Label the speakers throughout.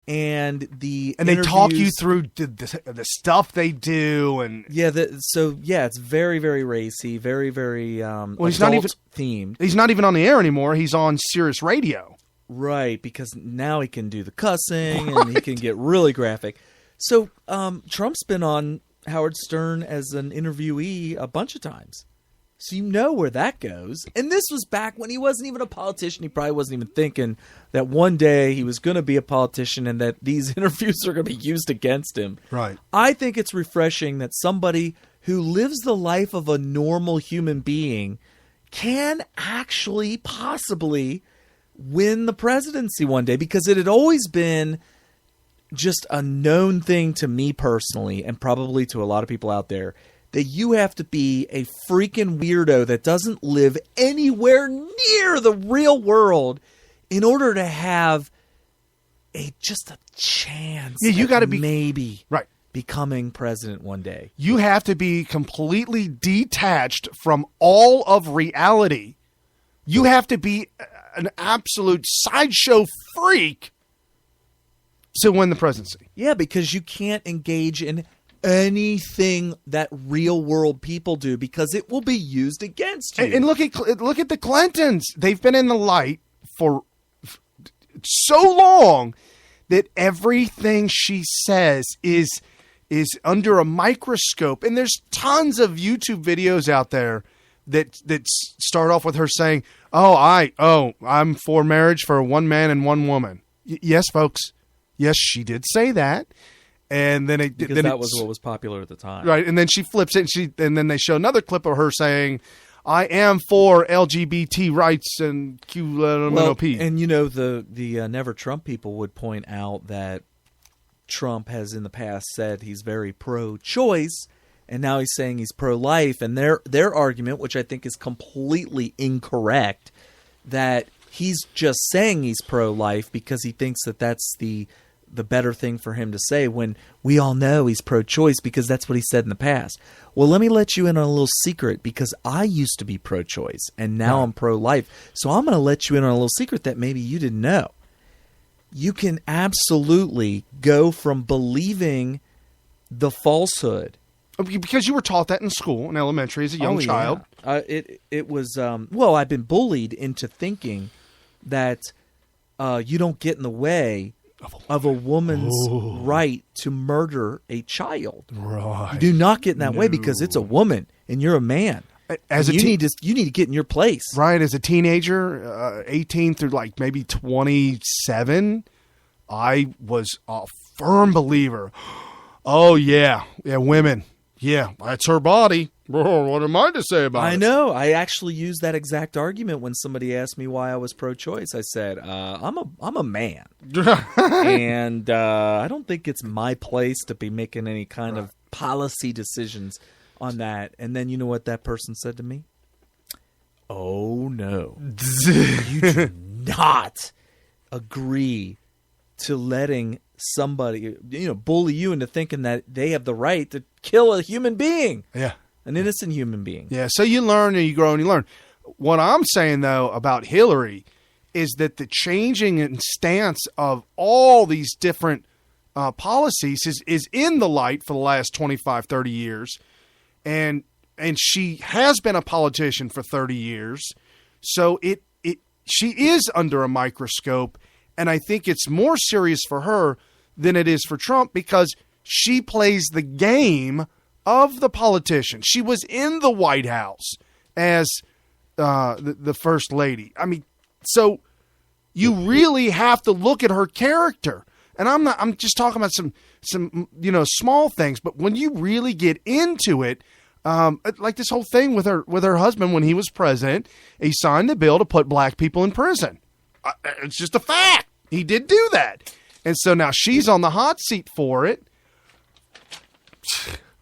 Speaker 1: and the
Speaker 2: they talk you through the stuff they do, and
Speaker 1: it's very, very racy, very, very
Speaker 2: he's not even
Speaker 1: themed.
Speaker 2: He's not even on the air anymore. He's on Sirius Radio,
Speaker 1: right? Because now he can do the cussing and he can get really graphic. So Trump's been on Howard Stern as an interviewee a bunch of times. So you know where that goes. And this was back when he wasn't even a politician. He probably wasn't even thinking that one day he was going to be a politician and that these interviews are going to be used against him.
Speaker 2: Right.
Speaker 1: I think it's refreshing that somebody who lives the life of a normal human being can actually possibly win the presidency one day, because it had always been just a known thing to me personally, and probably to a lot of people out there, that you have to be a freaking weirdo that doesn't live anywhere near the real world in order to have just a chance.
Speaker 2: Yeah, you got to be
Speaker 1: maybe
Speaker 2: right
Speaker 1: becoming president one day.
Speaker 2: You have to be completely detached from all of reality. You have to be an absolute sideshow freak to win the presidency.
Speaker 1: Yeah, because you can't engage in anything that real world people do, because it will be used against you.
Speaker 2: And look at the Clintons. They've been in the light for so long that everything she says is under a microscope. And there's tons of YouTube videos out there that start off with her saying, I'm for marriage for one man and one woman. Yes, folks. Yes, she did say that. And then
Speaker 1: that was what was popular at the time,
Speaker 2: right? And then she flips it, and then they show another clip of her saying, "I am for LGBT rights and QMNOP."
Speaker 1: And you know, the Never Trump people would point out that Trump has in the past said he's very pro-choice, and now he's saying he's pro-life. And their argument, which I think is completely incorrect, that he's just saying he's pro-life because he thinks that that's the better thing for him to say, when we all know he's pro-choice because that's what he said in the past. Well, let me let you in on a little secret, because I used to be pro-choice and now I'm pro-life. So I'm going to let you in on a little secret that maybe you didn't know. You can absolutely go from believing the falsehood.
Speaker 2: Because you were taught that in school, in elementary, as a young child.
Speaker 1: It was, I've been bullied into thinking that you don't get in the way of a woman's right to murder a child.
Speaker 2: Right.
Speaker 1: You do not get in that way because it's a woman and you're a man. You need to get in your place.
Speaker 2: Right. As a teenager, 18 through like maybe 27, I was a firm believer. Oh yeah, women. Yeah, that's her body. What am I to say about it?
Speaker 1: I know. I actually used that exact argument when somebody asked me why I was pro-choice. I said, I'm a man. And I don't think it's my place to be making any kind of policy decisions on that. And then you know what that person said to me? Oh, no. You do not agree to letting somebody, bully you into thinking that they have the right to kill a human being.
Speaker 2: Yeah.
Speaker 1: An innocent human being.
Speaker 2: Yeah, so you learn and you grow and you learn. What I'm saying, though, about Hillary is that the changing in stance of all these different policies is in the light for the last 25, 30 years. And she has been a politician for 30 years. So she is under a microscope. And I think it's more serious for her than it is for Trump, because she plays the game of the politician. She was in the White House as the first lady. I mean, so you really have to look at her character. And I'm just talking about some small things, but when you really get into it, like this whole thing with her husband when he was president, he signed the bill to put black people in prison. It's just a fact. He did do that. And so now she's on the hot seat for it.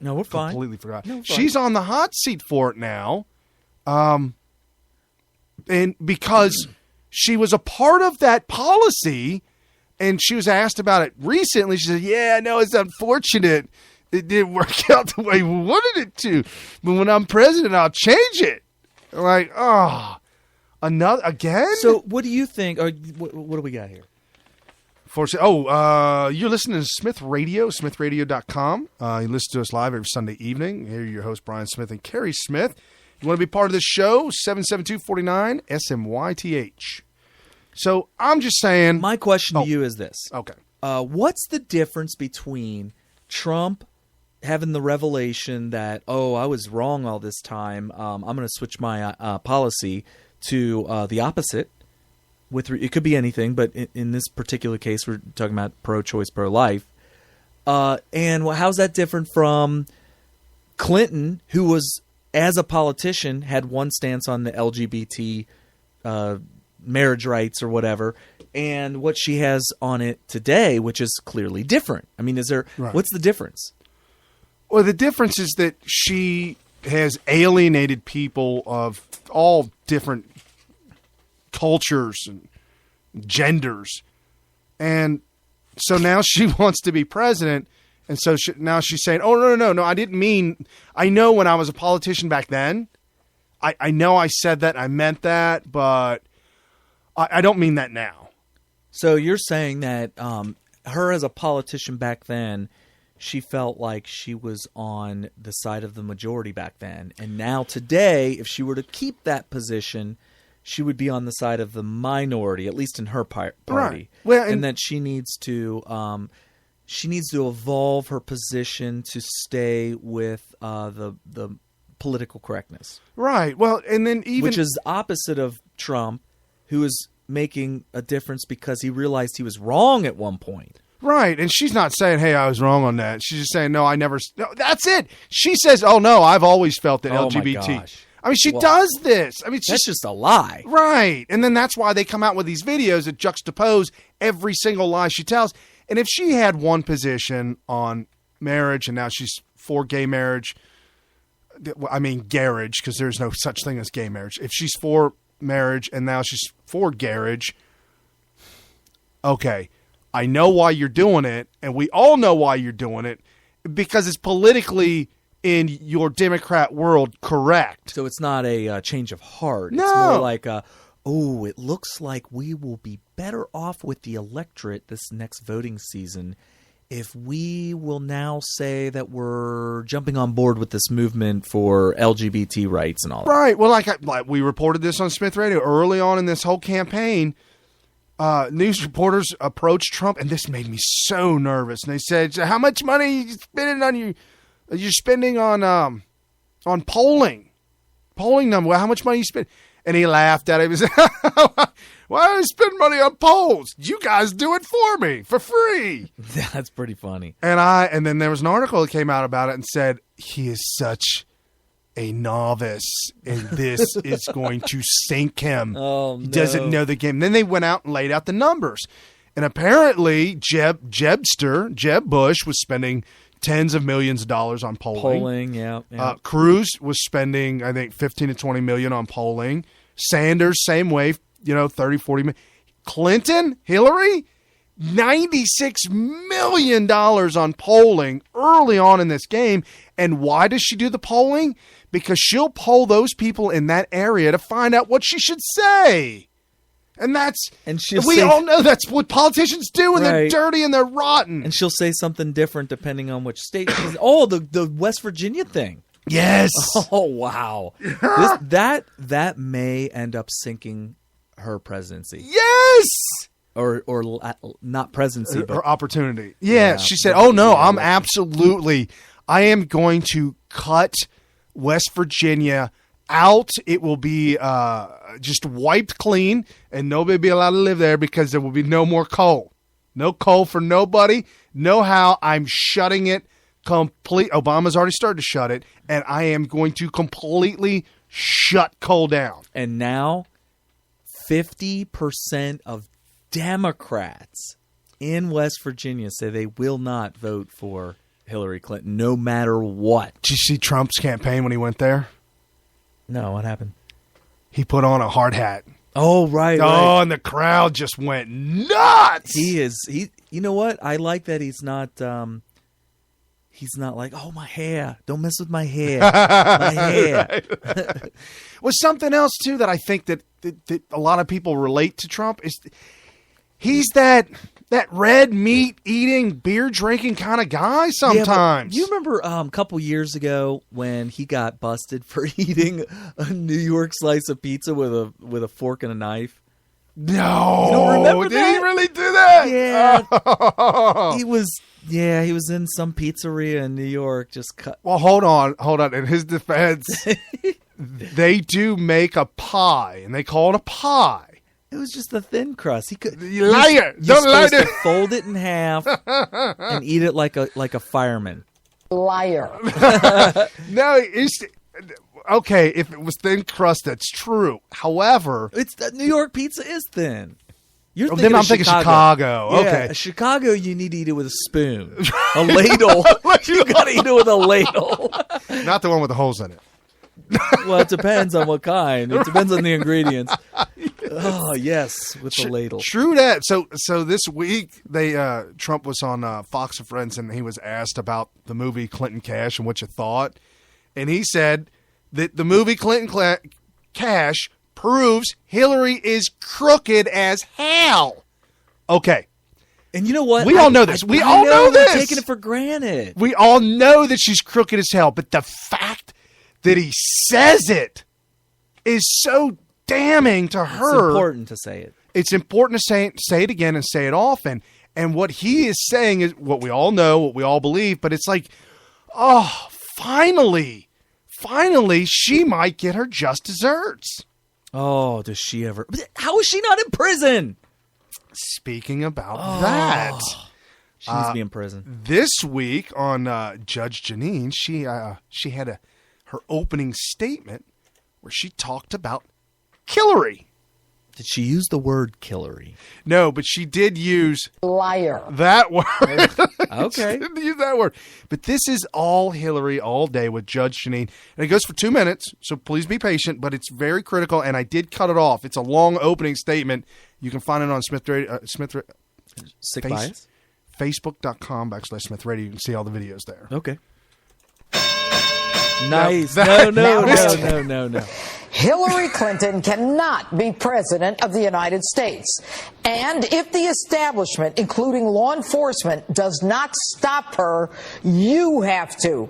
Speaker 1: No, we're fine.
Speaker 2: Completely forgot.
Speaker 1: No,
Speaker 2: she's on the hot seat for it now. And because she was a part of that policy, and she was asked about it recently, she said, yeah, I know it's unfortunate. It didn't work out the way we wanted it to. But when I'm president, I'll change it. Like, another again?
Speaker 1: So what do you think? Or what do we got here?
Speaker 2: You're listening to Smith Radio, smithradio.com. You listen to us live every Sunday evening. Here are your hosts, Brian Smith and Carrie Smith. You want to be part of this show, 772-49 SMYTH. So I'm just saying.
Speaker 1: My question to you is this.
Speaker 2: Okay.
Speaker 1: What's the difference between Trump having the revelation that, I was wrong all this time, I'm going to switch my policy to the opposite? It could be anything, but in this particular case, we're talking about pro-choice, pro-life. And how's that different from Clinton, who was, as a politician, had one stance on the LGBT marriage rights or whatever, and what she has on it today, which is clearly different. I mean, what's the difference?
Speaker 2: Well, the difference is that she has alienated people of all different cultures and genders. And so now she wants to be president. And so now she's saying, no, I didn't mean, I know when I was a politician back then, I know I said that, I meant that, but I don't mean that now.
Speaker 1: So you're saying that her as a politician back then, she felt like she was on the side of the majority back then. And now today, if she were to keep that position, she would be on the side of the minority, at least in her party.
Speaker 2: Right. Well,
Speaker 1: and that she needs to evolve her position to stay with the political correctness.
Speaker 2: Right. Well, and then
Speaker 1: which is opposite of Trump, who is making a difference because he realized he was wrong at one point.
Speaker 2: Right. And she's not saying, hey, I was wrong on that. She's just saying, no, I never. No, that's it. She says, oh, no, I've always felt that LGBT.
Speaker 1: My gosh.
Speaker 2: I mean, she does this. I mean,
Speaker 1: that's just a lie.
Speaker 2: Right. And then that's why they come out with these videos that juxtapose every single lie she tells. And if she had one position on marriage and now she's for gay marriage, I mean, garage, because there's no such thing as gay marriage. If she's for marriage and now she's for garage, okay, I know why you're doing it, and we all know why you're doing it, because it's politically, in your Democrat world, correct.
Speaker 1: So it's not a change of heart.
Speaker 2: No.
Speaker 1: It's more like it looks like we will be better off with the electorate this next voting season if we will now say that we're jumping on board with this movement for LGBT rights and all that.
Speaker 2: Right. Well, like we reported this on Smith Radio early on in this whole campaign. News reporters approached Trump, and this made me so nervous. And they said, "How much money are you spending on You're spending on polling number? Well, how much money you spend?" And he laughed at him. He said, "Why do I spend money on polls? You guys do it for me for free."
Speaker 1: That's pretty funny.
Speaker 2: And then there was an article that came out about it and said he is such a novice, and this is going to sink him.
Speaker 1: Oh,
Speaker 2: he doesn't know the game. Then they went out and laid out the numbers. And apparently, Jeb Bush was spending tens of millions of dollars on polling.
Speaker 1: Yeah.
Speaker 2: Cruz was spending, I think, 15 to 20 million on polling. Sanders, same way, 30, 40 million. Clinton, Hillary, $96 million on polling early on in this game. And why does she do the polling? Because she'll poll those people in that area to find out what she should say. And we all know that's what politicians do, and they're dirty and they're rotten.
Speaker 1: And she'll say something different depending on which state. The West Virginia thing.
Speaker 2: Yes.
Speaker 1: Oh, wow. That may end up sinking her presidency.
Speaker 2: Yes.
Speaker 1: Or not presidency, but
Speaker 2: her opportunity. Yeah. She said, "Oh no, I am going to cut West Virginia out. It will be just wiped clean, and nobody will be allowed to live there because there will be no more coal. No coal for nobody. No how. I'm shutting it complete. Obama's already started to shut it, and I am going to completely shut coal down."
Speaker 1: And now 50% of Democrats in West Virginia say they will not vote for Hillary Clinton no matter what.
Speaker 2: Did you see Trump's campaign when he went there?
Speaker 1: No, what happened?
Speaker 2: He put on a hard hat.
Speaker 1: Oh, right.
Speaker 2: And the crowd just went nuts.
Speaker 1: He you know what? I like that he's not like, "Oh, my hair. Don't mess with my hair." My hair.
Speaker 2: Well, something else too that I think that a lot of people relate to Trump is he's that that red meat eating, beer drinking kind of guy sometimes.
Speaker 1: Yeah, you remember a couple years ago when he got busted for eating a New York slice of pizza with a fork and a knife?
Speaker 2: No.
Speaker 1: You don't remember
Speaker 2: Did
Speaker 1: that?
Speaker 2: he really do that?
Speaker 1: Yeah.
Speaker 2: Oh.
Speaker 1: He was in some pizzeria in New York just cut.
Speaker 2: Well, hold on. In his defense, they do make a pie, and they call it a pie.
Speaker 1: It was just a thin crust. He could.
Speaker 2: You liar!
Speaker 1: Don't lie to fold it in half and eat it like a fireman.
Speaker 3: Liar.
Speaker 2: No, it's okay. If it was thin crust, that's true. However,
Speaker 1: New York pizza is thin. You're
Speaker 2: then
Speaker 1: thinking
Speaker 2: I'm
Speaker 1: of
Speaker 2: thinking Chicago.
Speaker 1: Yeah,
Speaker 2: Okay,
Speaker 1: Chicago, you need to eat it with a spoon, a ladle. You got to eat it with a ladle.
Speaker 2: not the one with the holes in it.
Speaker 1: Well, it depends on what kind. It depends on the ingredients. Oh, yes, with the ladle.
Speaker 2: True that. So this week Trump was on Fox and Friends, and he was asked about the movie Clinton Cash and what you thought, and he said that the movie Clinton Cash proves Hillary is crooked as hell. Okay.
Speaker 1: And you know what?
Speaker 2: We all know this. We all know
Speaker 1: we're
Speaker 2: this.
Speaker 1: taking it for granted.
Speaker 2: We all know that she's crooked as hell, but the fact that he says it is so damning to her.
Speaker 1: It's important to say it.
Speaker 2: It's important to say it again and say it often. And what he is saying is what we all know, what we all believe, but it's like, oh, finally, she might get her just desserts.
Speaker 1: Oh, does she ever? How is she not in prison?
Speaker 2: Speaking about that,
Speaker 1: She needs to be in prison.
Speaker 2: this week on Judge Jeanine, she had her opening statement where she talked about Hillary.
Speaker 1: Did she use the word Hillary?
Speaker 2: No, but she did use
Speaker 3: Liar.
Speaker 2: that word.
Speaker 1: Okay.
Speaker 2: She didn't use that word. But this is all Hillary all day with Judge Jeanine. And it goes for 2 minutes, so please be patient, but it's very critical, and I did cut it off. It's a long opening statement. You can find it on
Speaker 1: Sick bias?
Speaker 2: Facebook.com/Smith Radio. You can see all the videos there.
Speaker 1: Okay. Nice.
Speaker 2: Now,
Speaker 1: No.
Speaker 3: Hillary Clinton cannot be president of the United States. And if the establishment, including law enforcement, does not stop her, you have to.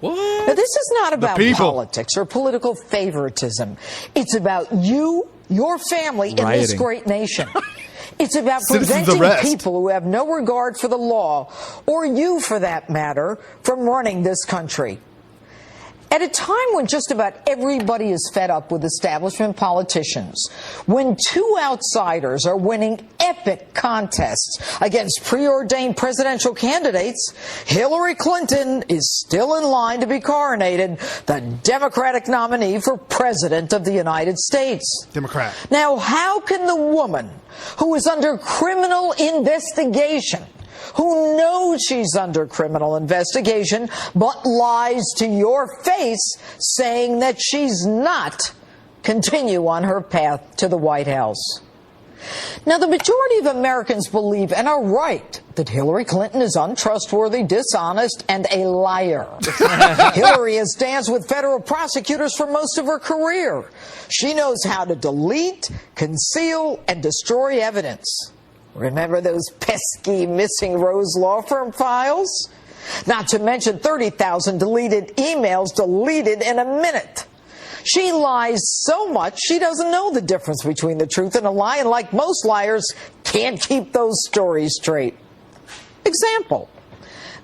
Speaker 1: What?
Speaker 3: Now, this is not about
Speaker 2: people.
Speaker 3: politics or political favoritism. It's about you, your family, in this
Speaker 1: Rioting.
Speaker 3: great nation. It's about
Speaker 2: Citizens
Speaker 3: preventing
Speaker 2: arrest.
Speaker 3: people who have no regard for the law, or you for that matter, from running this country. At a time when just about everybody is fed up with establishment politicians, when two outsiders are winning epic contests against preordained presidential candidates, Hillary Clinton is still in line to be coronated the Democratic nominee for President of the United States.
Speaker 2: Democrat.
Speaker 3: Now, how can the woman who is under criminal investigation, who knows she's under criminal investigation, but lies to your face saying that she's not, continue on her path to the White House? Now, the majority of Americans believe, and are right, that Hillary Clinton is untrustworthy, dishonest, and a liar. Hillary has danced with federal prosecutors for most of her career. She knows how to delete, conceal, and destroy evidence. Remember those pesky Missing Rose law firm files? Not to mention 30,000 deleted emails deleted in a minute. She lies so much she doesn't know the difference between the truth and a lie, and like most liars, can't keep those stories straight. Example.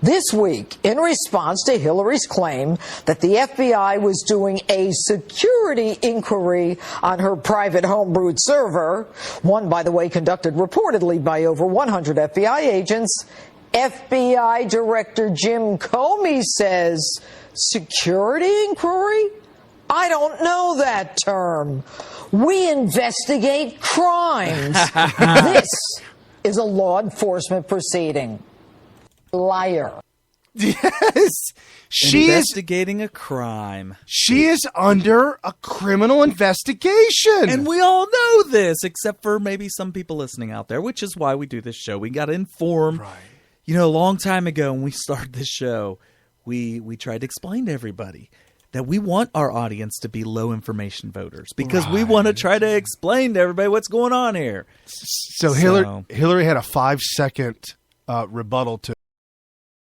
Speaker 3: This week, in response to Hillary's claim that the FBI was doing a security inquiry on her private homebrewed server, one, by the way, conducted reportedly by over 100 FBI agents, FBI Director Jim Comey says, security inquiry? I don't know that term. We investigate crimes. This is a law enforcement proceeding. Liar.
Speaker 2: Yes. She
Speaker 1: Investigating a crime.
Speaker 2: She is under a criminal investigation.
Speaker 1: And we all know this, except for maybe some people listening out there, which is why we do this show. We got to inform.
Speaker 2: Right.
Speaker 1: You know, a long time ago when we started this show, we tried to explain to everybody that we want our audience to be low information voters because we want to try to explain to everybody what's going on here.
Speaker 2: So Hillary had a 5-second rebuttal to